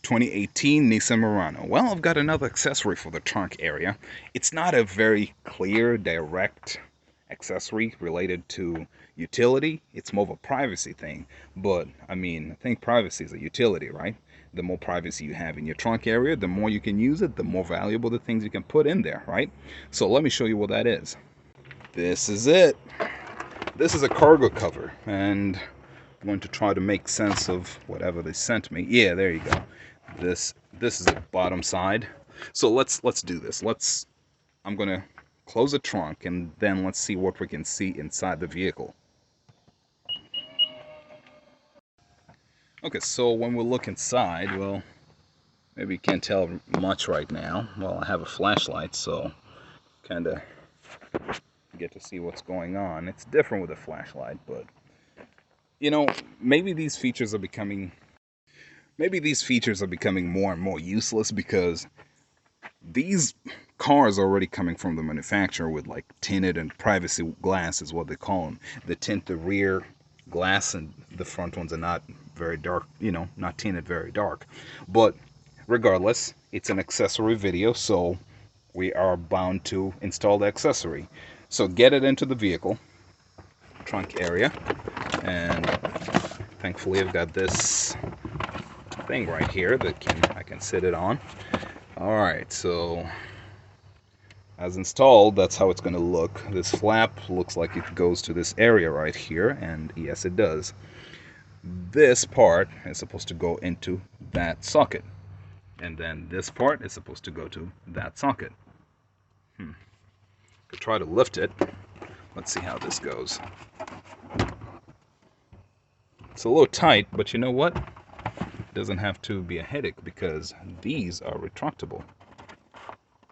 2018 Nissan Murano. Well, I've got another accessory for the trunk area. It's not a very clear, direct accessory related to utility. It's more of a privacy thing. But, I mean, I think privacy is a utility, right? The more privacy you have in your trunk area, the more you can use it, the more valuable the things you can put in there, right? So let me show you what that is. This is it. This is a cargo cover, and I'm going to try to make sense of whatever they sent me. Yeah, there you go. This is the bottom side. So let's do this. I'm gonna close the trunk, and then let's see what we can see inside the vehicle. Okay, so when we look inside, well, maybe you can't tell much right now. Well, I have a flashlight, so kind of get to see what's going on. It's different with a flashlight, but you know, maybe these features are becoming more and more useless, because these cars are already coming from the manufacturer with like tinted and privacy glass is what they call them. They tint the rear glass, and the front ones are not very dark, you know, not tinted very dark. But regardless, it's an accessory video, so we are bound to install the accessory. So get it into the vehicle trunk area, and thankfully I've got this thing right here that I can sit it on. All right, so as installed, that's how it's going to look. This flap looks like it goes to this area right here, and yes, it does. This part is supposed to go into that socket, and then this part is supposed to go to that socket. To try to lift it, let's see how this goes. It's a little tight, but you know what? It doesn't have to be a headache, because these are retractable.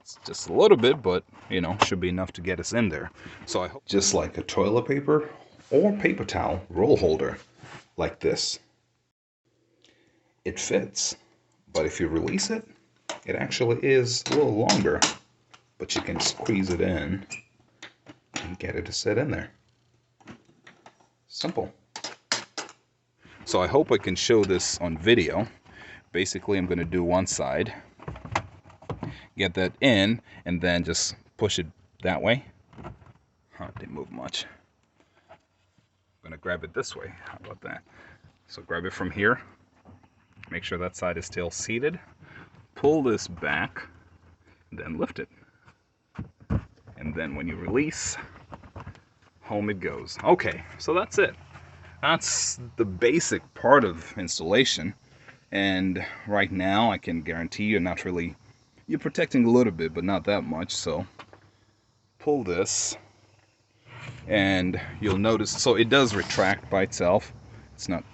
It's just a little bit, but you know, should be enough to get us in there. So I hope, just like a toilet paper or paper towel roll holder, like this. It fits, but if you release it, it actually is a little longer, but you can squeeze it in and get it to sit in there. Simple. So I hope I can show this on video. Basically, I'm going to do one side, get that in, and then just push it that way. It didn't move much. I'm going to grab it this way. How about that? So grab it from here. Make sure that side is still seated. Pull this back, then lift it. And then when you release, home it goes. Okay, so that's it. That's the basic part of installation. And right now, I can guarantee you're protecting a little bit, but not that much. So pull this, and you'll notice, so it does retract by itself. It's not,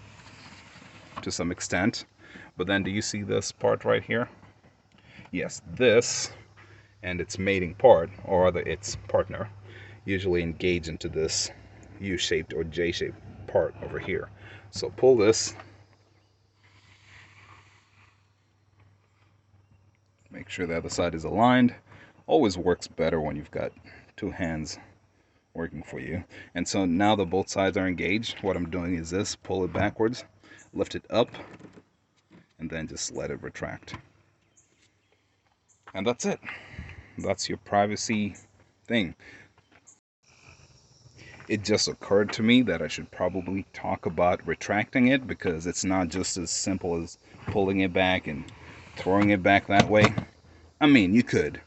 to some extent. But then do you see this part right here? Yes, this and its mating part, or rather its partner, usually engage into this U-shaped or J-shaped part over here. So pull this, make sure the other side is aligned. Always works better when you've got two hands working for you. And so now that both sides are engaged, what I'm doing is this: pull it backwards, lift it up, and then just let it retract. And that's it. That's your privacy thing. It just occurred to me that I should probably talk about retracting it, because it's not just as simple as pulling it back and throwing it back that way. I mean, you could,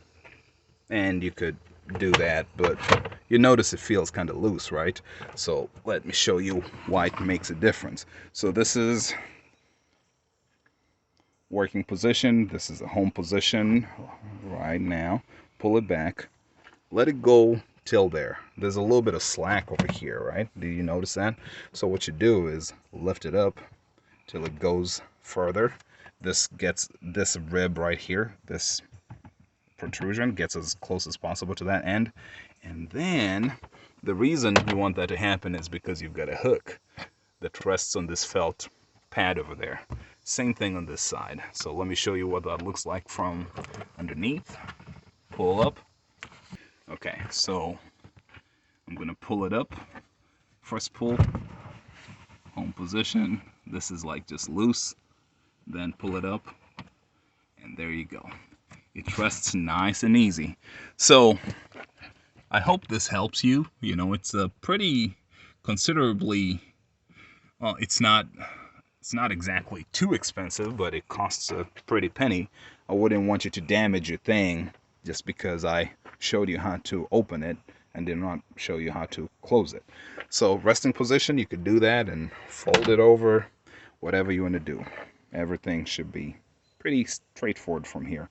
and you could do that, but you notice it feels kind of loose, right? So let me show you why it makes a difference. So this is working position. This is the home position right now. Pull it back, let it go till there. There's a little bit of slack over here, right? Do you notice that? So what you do is lift it up till it goes further. This rib right here, this protrusion, gets as close as possible to that end. And then the reason you want that to happen is because you've got a hook that rests on this felt pad over there. Same thing on this side. So let me show you what that looks like from underneath. Pull up. Okay, so I'm gonna pull it up. First pull, home position. This is like just loose. Then pull it up, And there you go. It rests nice and easy. So I hope this helps you. You know, it's a pretty considerably, well, it's not exactly too expensive, but it costs a pretty penny. I wouldn't want you to damage your thing just because I showed you how to open it and did not show you how to close it. So resting position, you could do that and fold it over, whatever you want to do. Everything should be pretty straightforward from here.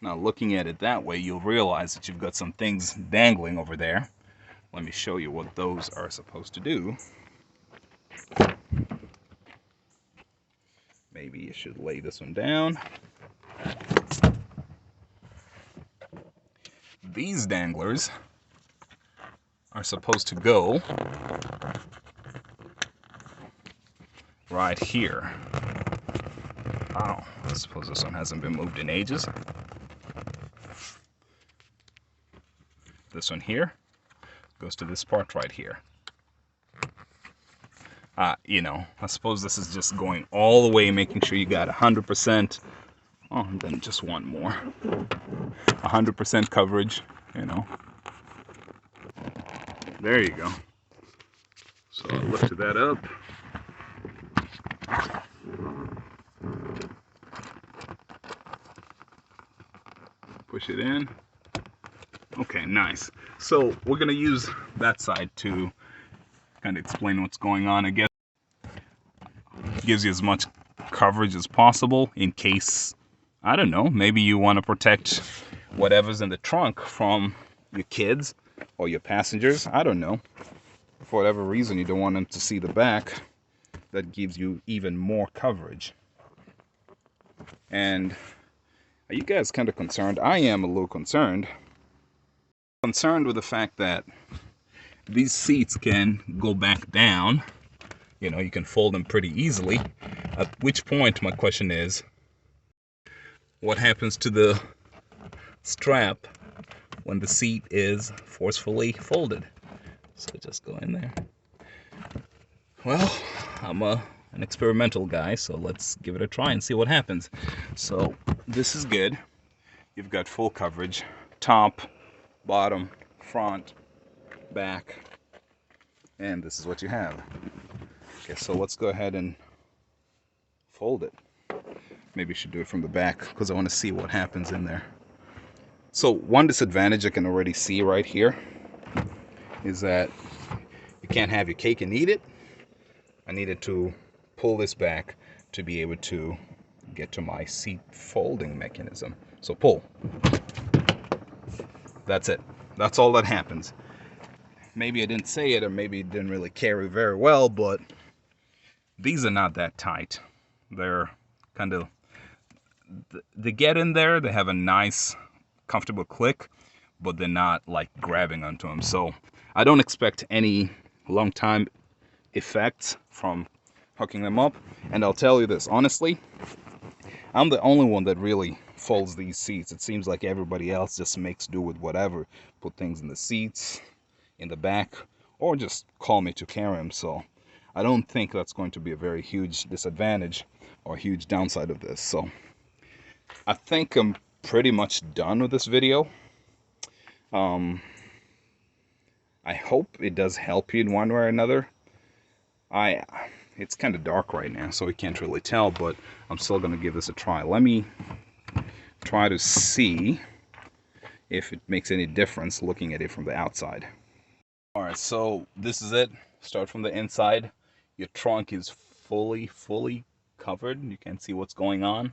Now looking at it that way, you'll realize that you've got some things dangling over there. Let me show you what those are supposed to do. Maybe you should lay this one down. These danglers are supposed to go right here. Oh, I suppose this one hasn't been moved in ages. This one here goes to this part right here. You know, I suppose this is just going all the way, making sure you got 100%. Oh, and then just one more. 100% coverage, you know. There you go. So I lifted that up. Push it in. Okay, nice. So we're gonna use that side to kind of explain what's going on. I guess it gives you as much coverage as possible in case, I don't know, maybe you want to protect whatever's in the trunk from your kids or your passengers. I don't know. For whatever reason, you don't want them to see the back. That gives you even more coverage. And are you guys kind of concerned? I am a little concerned. Concerned with the fact that these seats can go back down. You know, you can fold them pretty easily. At which point, my question is, what happens to the strap when the seat is forcefully folded? So just go in there. Well, I'm an experimental guy, so let's give it a try and see what happens. So this is good. You've got full coverage, top, bottom, front, back, and this is what you have. Okay, so let's go ahead and fold it. Maybe you should do it from the back because I want to see what happens in there. So one disadvantage I can already see right here is that you can't have your cake and eat it. I needed to pull this back to be able to get to my seat folding mechanism. So pull. That's it. That's all that happens. Maybe I didn't say it, or maybe it didn't really carry very well, but these are not that tight. They're kind of, they get in there, they have a nice, comfortable click, but they're not like grabbing onto them. So I don't expect any long time effects from hooking them up. And I'll tell you this, honestly, I'm the only one that really folds these seats. It seems like everybody else just makes do with whatever. Put things in the seats, in the back, or just call me to carry them. So I don't think that's going to be a very huge disadvantage or huge downside of this. So I think I'm pretty much done with this video. I hope it does help you in one way or another. It's kind of dark right now, so we can't really tell, but I'm still going to give this a try. Let me try to see if it makes any difference looking at it from the outside. Alright, so this is it. Start from the inside. Your trunk is fully covered. You can see what's going on.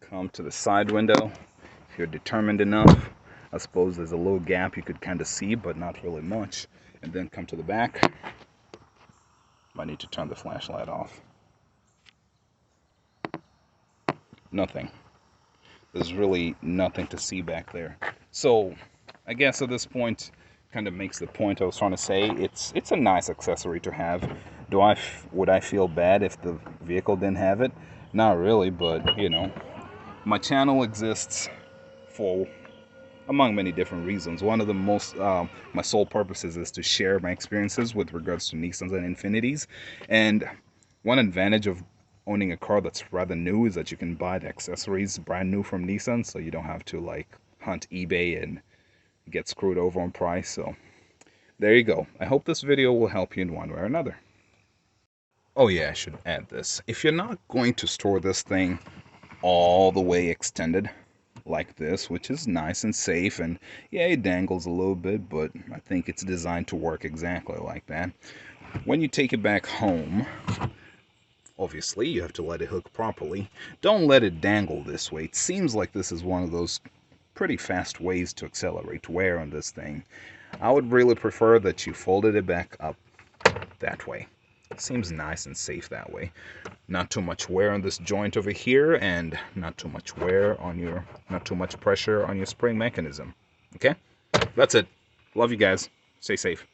Come to the side window. If you're determined enough, I suppose there's a little gap you could kind of see, but not really much. And then come to the back. I need to turn the flashlight off. Nothing. There's really nothing to see back there. So I guess at this point, kind of makes the point I was trying to say. It's a nice accessory to have. Would I feel bad if the vehicle didn't have it? Not really, but you know, my channel exists for, among many different reasons. One of the most, my sole purposes is to share my experiences with regards to Nissans and Infinitis. And one advantage of owning a car that's rather new is that you can buy the accessories brand new from Nissan, so you don't have to like hunt eBay and get screwed over on price. So there you go. I hope this video will help you in one way or another. Oh yeah, I should add this. If you're not going to store this thing all the way extended like this, which is nice and safe, and yeah, it dangles a little bit, but I think it's designed to work exactly like that. When you take it back home, obviously you have to let it hook properly. Don't let it dangle this way. It seems like this is one of those pretty fast ways to accelerate wear on this thing. I would really prefer that you folded it back up that way. It seems nice and safe that way. Not too much wear on this joint over here, and not too much pressure on your spring mechanism. Okay? That's it. Love you guys. Stay safe.